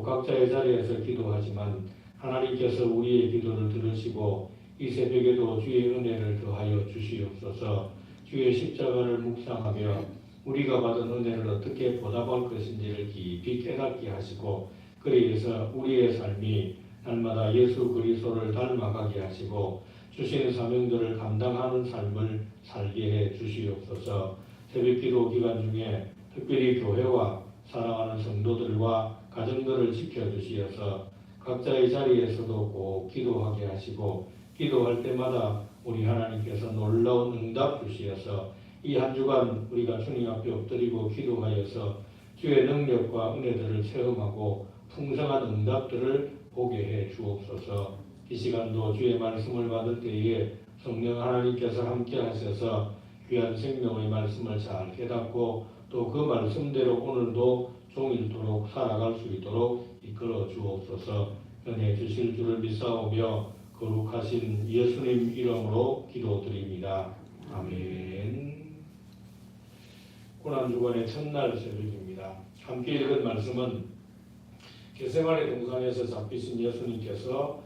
각자의 자리에서 기도하지만 하나님께서 우리의 기도를 들으시고 이 새벽에도 주의 은혜를 더하여 주시옵소서. 주의 십자가를 묵상하며 우리가 받은 은혜를 어떻게 보답할 것인지를 깊이 깨닫게 하시고 그리해서 우리의 삶이 날마다 예수 그리스도를 닮아가게 하시고 주신 사명들을 감당하는 삶을 살게 해 주시옵소서. 새벽기도 기간 중에 특별히 교회와 사랑하는 성도들과 가정들을 지켜주시어서 각자의 자리에서도 꼭 기도하게 하시고 기도할 때마다 우리 하나님께서 놀라운 응답 주시어서 이 한 주간 우리가 주님 앞에 엎드리고 기도하여서 주의 능력과 은혜들을 체험하고 풍성한 응답들을 보게 해 주옵소서. 이 시간도 주의 말씀을 받을 때에 성령 하나님께서 함께 하셔서 귀한 생명의 말씀을 잘 깨닫고 또 그 말씀대로 오늘도 종일토록 살아갈 수 있도록 이끌어 주옵소서. 은혜 주실 줄을 믿사오며 거룩하신 예수님 이름으로 기도드립니다. 아멘. 고난주간의 첫날 새벽입니다. 함께 읽은 말씀은 겟세마네 동산에서 잡히신 예수님께서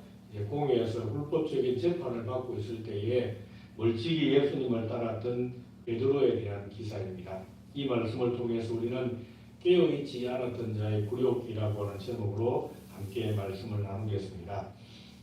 공회에서 불법적인 재판을 받고 있을 때에 멀찍이 예수님을 따랐던 베드로에 대한 기사입니다. 이 말씀을 통해서 우리는 깨어있지 않았던 자의 굴욕이라고 하는 제목으로 함께 말씀을 나누겠습니다.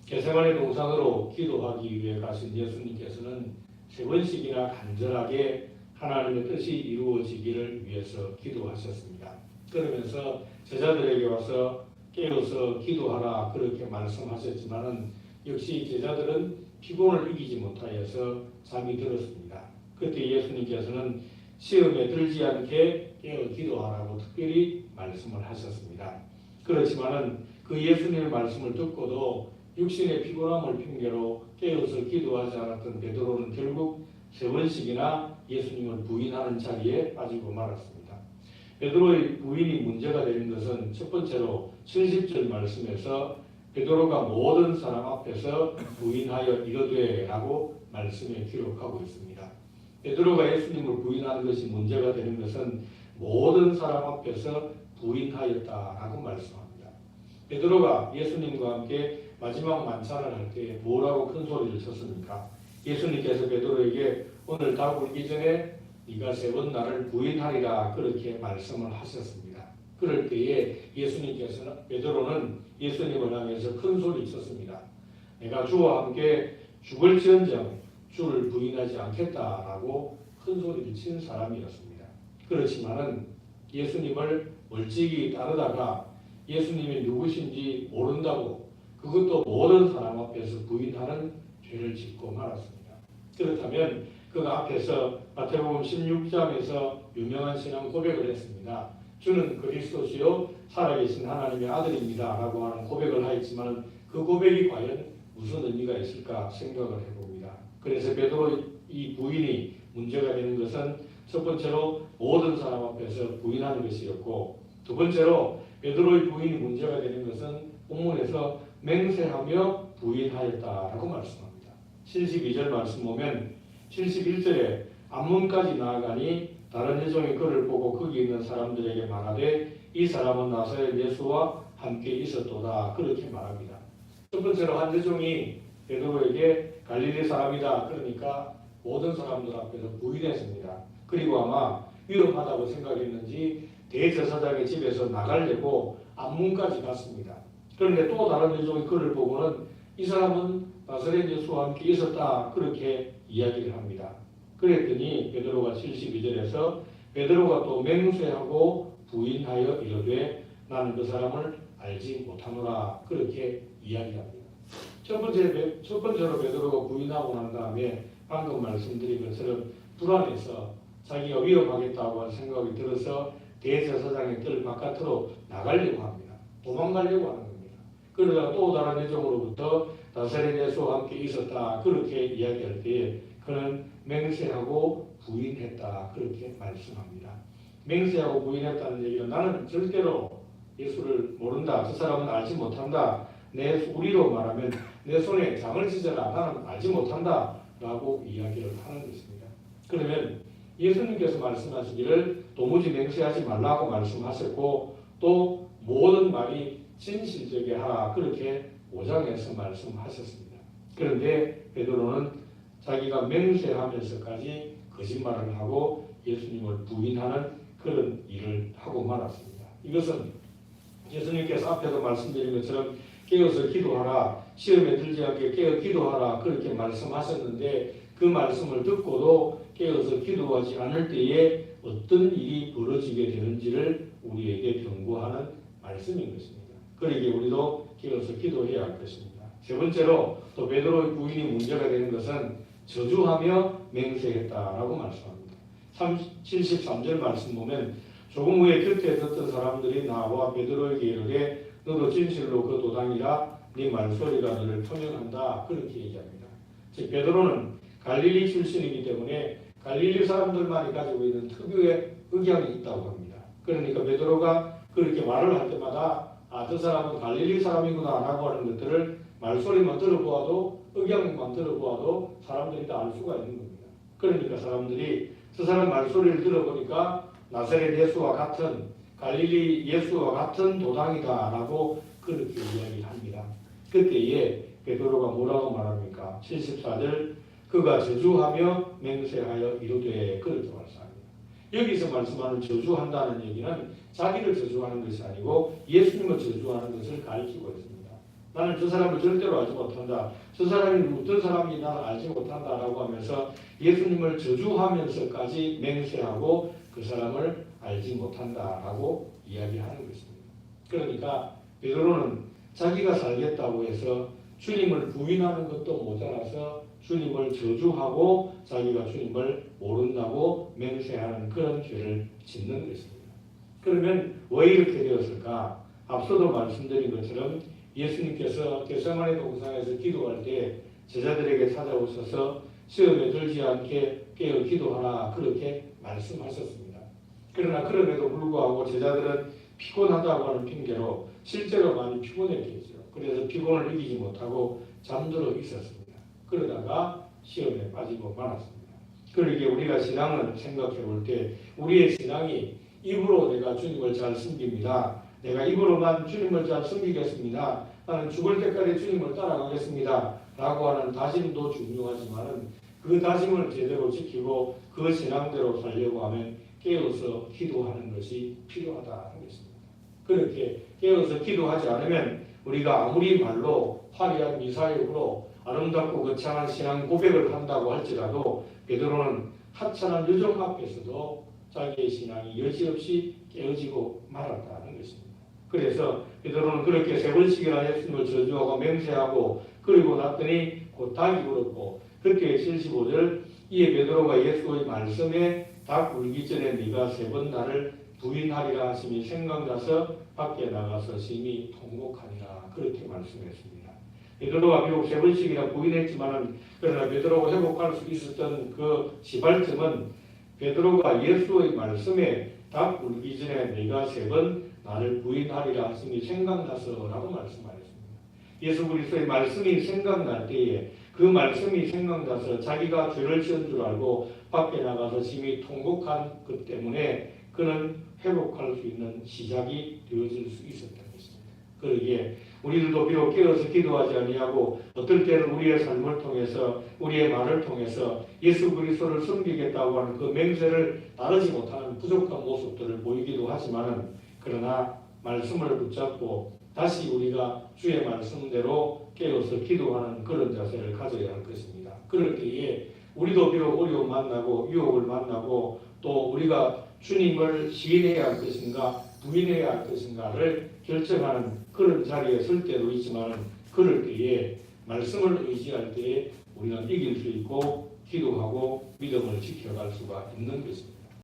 겟세마네 동산으로 기도하기 위해 가신 예수님께서는 3번씩이나 간절하게 하나님의 뜻이 이루어지기를 위해서 기도하셨습니다. 그러면서 제자들에게 와서 깨어서 기도하라 그렇게 말씀하셨지만은 역시 제자들은 피곤을 이기지 못하여서 잠이 들었습니다. 그때 예수님께서는 시험에 들지 않게 깨어 기도하라고 특별히 말씀을 하셨습니다. 그렇지만은 그 예수님의 말씀을 듣고도 육신의 피곤함을 핑계로 깨어서 기도하지 않았던 베드로는 결국 3번씩이나 예수님을 부인하는 자리에 빠지고 말았습니다. 베드로의 부인이 문제가 되는 것은 첫 번째로 70절 말씀에서 베드로가 모든 사람 앞에서 부인하여 이르되 라고 말씀에 기록하고 있습니다. 베드로가 예수님을 부인하는 것이 문제가 되는 것은 모든 사람 앞에서 부인하였다라고 말씀합니다. 베드로가 예수님과 함께 마지막 만찬을 할 때 뭐라고 큰 소리를 쳤습니까? 예수님께서 베드로에게 오늘 다 굴기 전에 네가 3번 나를 부인하리라 그렇게 말씀을 하셨습니다. 그럴 때에 예수님께서는 베드로는 예수님을 향해서 큰 소리 쳤습니다. 내가 주와 함께 죽을지언정 주를 부인하지 않겠다라고 큰 소리를 친 사람이었습니다. 그렇지만은 예수님을 멀찍이 따르다가 예수님이 누구신지 모른다고 그것도 모든 사람 앞에서 부인하는 죄를 짓고 말았습니다. 그렇다면 그 앞에서 마태복음 16장에서 유명한 신앙 고백을 했습니다. 주는 그리스도시요 살아계신 하나님의 아들입니다 라고 하는 고백을 하였지만 그 고백이 과연 무슨 의미가 있을까 생각을 해봅니다. 그래서 베드로의 이 부인이 문제가 되는 것은 첫 번째로 모든 사람 앞에서 부인하는 것이었고 두 번째로 베드로의 부인이 문제가 되는 것은 본문에서 맹세하며 부인하였다라고 말씀합니다. 72절 말씀 보면 71절에 앞문까지 나아가니 다른 여종이 그를 보고 거기 있는 사람들에게 말하되 이 사람은 나사렛 예수와 함께 있었도다 그렇게 말합니다. 첫 번째로 한 여종이 베드로에게 갈릴리 사람이다 그러니까 모든 사람들 앞에서 부인했습니다. 그리고 아마 위험하다고 생각했는지 대제사장의 집에서 나가려고 앞문까지 갔습니다. 그런데 또 다른 여종이 그를 보고는 이 사람은 나사렛 예수와 함께 있었다 그렇게 이야기를 합니다. 그랬더니 베드로가 72절에서 베드로가 또 맹세하고 부인하여 이르되 나는 그 사람을 알지 못하노라 그렇게 이야기합니다. 첫 번째로 베드로가 부인하고 난 다음에 방금 말씀드린 것처럼 불안해서 자기가 위험하겠다고 하는 생각이 들어서 대제사장의 뜰 바깥으로 나가려고 합니다. 도망가려고 하는 겁니다. 그러다가 또 다른 여종으로부터 나사렛 예수와 함께 있었다 그렇게 이야기할 때에 그는 맹세하고 부인했다 그렇게 말씀합니다. 맹세하고 부인했다는 얘기는 나는 절대로 예수를 모른다. 저 사람은 알지 못한다. 내 우리로 말하면 내 손에 장을 찢어라. 나는 알지 못한다 라고 이야기를 하는 것입니다. 그러면 예수님께서 말씀하시기를 도무지 맹세하지 말라고 말씀하셨고 또 모든 말이 진실되게 하라 그렇게 5장에서 말씀하셨습니다. 그런데 베드로는 자기가 맹세하면서까지 거짓말을 하고 예수님을 부인하는 그런 일을 하고 말았습니다. 이것은 예수님께서 앞에도 말씀드린 것처럼 깨어서 기도하라, 시험에 들지 않게 깨어 기도하라 그렇게 말씀하셨는데 그 말씀을 듣고도 깨어서 기도하지 않을 때에 어떤 일이 벌어지게 되는지를 우리에게 경고하는 말씀인 것입니다. 그러기에 우리도 깨어서 기도해야 할 것입니다. 세 번째로 또 베드로의 부인이 문제가 되는 것은 저주하며 맹세했다라고 말씀합니다. 73절 말씀 보면 조금 후에 곁에 듣던 사람들이 나와 베드로에게 이르되 너도 진실로 그 도당이라 네 말소리가 너를 표명한다 그렇게 얘기합니다. 즉 베드로는 갈릴리 출신이기 때문에 갈릴리 사람들만이 가지고 있는 특유의 의향이 있다고 합니다. 그러니까 베드로가 그렇게 말을 할 때마다 저 사람은 갈릴리 사람이구나 라고 하는 것들을 말소리만 들어보아도 의향만 들어보아도 사람들이 다 알 수가 있는 겁니다. 그러니까 사람들이 저 사람 말소리를 들어보니까 나사렛 예수와 같은 갈릴리 예수와 같은 도당이다 라고 그렇게 이야기합니다. 그때에 베드로가 뭐라고 말합니까? 74절 그가 저주하며 맹세하여 이르되 그렇게 말씀합니다. 여기서 말씀하는 저주한다는 얘기는 자기를 저주하는 것이 아니고 예수님을 저주하는 것을 가리키고 있습니다. 나는 저 사람을 절대로 알지 못한다. 저 사람이 어떤 사람인지 나는 알지 못한다라고 하면서 예수님을 저주하면서까지 맹세하고 그 사람을 알지 못한다라고 이야기하는 것입니다. 그러니까 베드로는 자기가 살겠다고 해서 주님을 부인하는 것도 모자라서 주님을 저주하고 자기가 주님을 모른다고 맹세하는 그런 죄를 짓는 것입니다. 그러면 왜 이렇게 되었을까? 앞서도 말씀드린 것처럼 예수님께서 겟세마네 동산에서 기도할 때 제자들에게 찾아오셔서 시험에 들지 않게 깨어 기도하라 그렇게 말씀하셨습니다. 그러나 그럼에도 불구하고 제자들은 피곤하다고 하는 핑계로 실제로 많이 피곤했겠죠. 그래서 피곤을 이기지 못하고 잠들어 있었습니다. 그러다가 시험에 빠지고 말았습니다. 그러기에 우리가 신앙을 생각해 볼 때 우리의 신앙이 입으로 내가 주님을 잘 섬깁니다. 내가 입으로만 주님을 잘 섬기겠습니다. 나는 죽을 때까지 주님을 따라가겠습니다. 라고 하는 다짐도 중요하지만 그 다짐을 제대로 지키고 그 신앙대로 살려고 하면 깨어서 기도하는 것이 필요하다는 것입니다. 그렇게 깨어서 기도하지 않으면 우리가 아무리 말로 화려한 미사역으로 아름답고 거창한 신앙 고백을 한다고 할지라도 베드로는 하찮은 유정 앞에서도 자기의 신앙이 여지없이 깨어지고 말았다는 것입니다. 그래서 베드로는 그렇게 세 번씩이나 예수님을 저주하고 맹세하고 그리고 났더니 곧 닭이 울었고 그때 75절 이에 베드로가 예수의 말씀에 닭 울기 전에 네가 세 번 나를 부인하리라 하심이 생각나서 밖에 나가서 심히 통곡하니라 그렇게 말씀했습니다. 베드로가 비록 세 번씩이나 부인했지만 그러나 베드로가 회복할 수 있었던 그 시발점은 베드로가 예수의 말씀에 닭 울기 전에 네가 세 번 나를 부인하리라 하심이 생각나서라고 말씀하셨습니다. 예수 그리스도의 말씀이 생각날 때에 그 말씀이 생각나서 자기가 죄를 지은 줄 알고 밖에 나가서 심히 통곡한 것 때문에 그는 회복할 수 있는 시작이 되어질 수 있었던 것입니다. 그러기에 우리들도 비록 깨어서 기도하지 아니하고 어떨 때는 우리의 삶을 통해서 우리의 말을 통해서 예수 그리스도를 섬기겠다고 하는 그 맹세를 따르지 못하는 부족한 모습들을 보이기도 하지만 그러나 말씀을 붙잡고 다시 우리가 주의 말씀대로 깨어서 기도하는 그런 자세를 가져야 할 것입니다. 그럴 때에 우리도 비록 어려움 만나고 유혹을 만나고 또 우리가 주님을 시인해야 할 것인가 부인해야 할 것인가를 결정하는 그런 자리에 설 때도 있지만 그럴 때에 말씀을 의지할 때에 우리는 이길 수 있고 기도하고 믿음을 지켜갈 수가 있는 것입니다.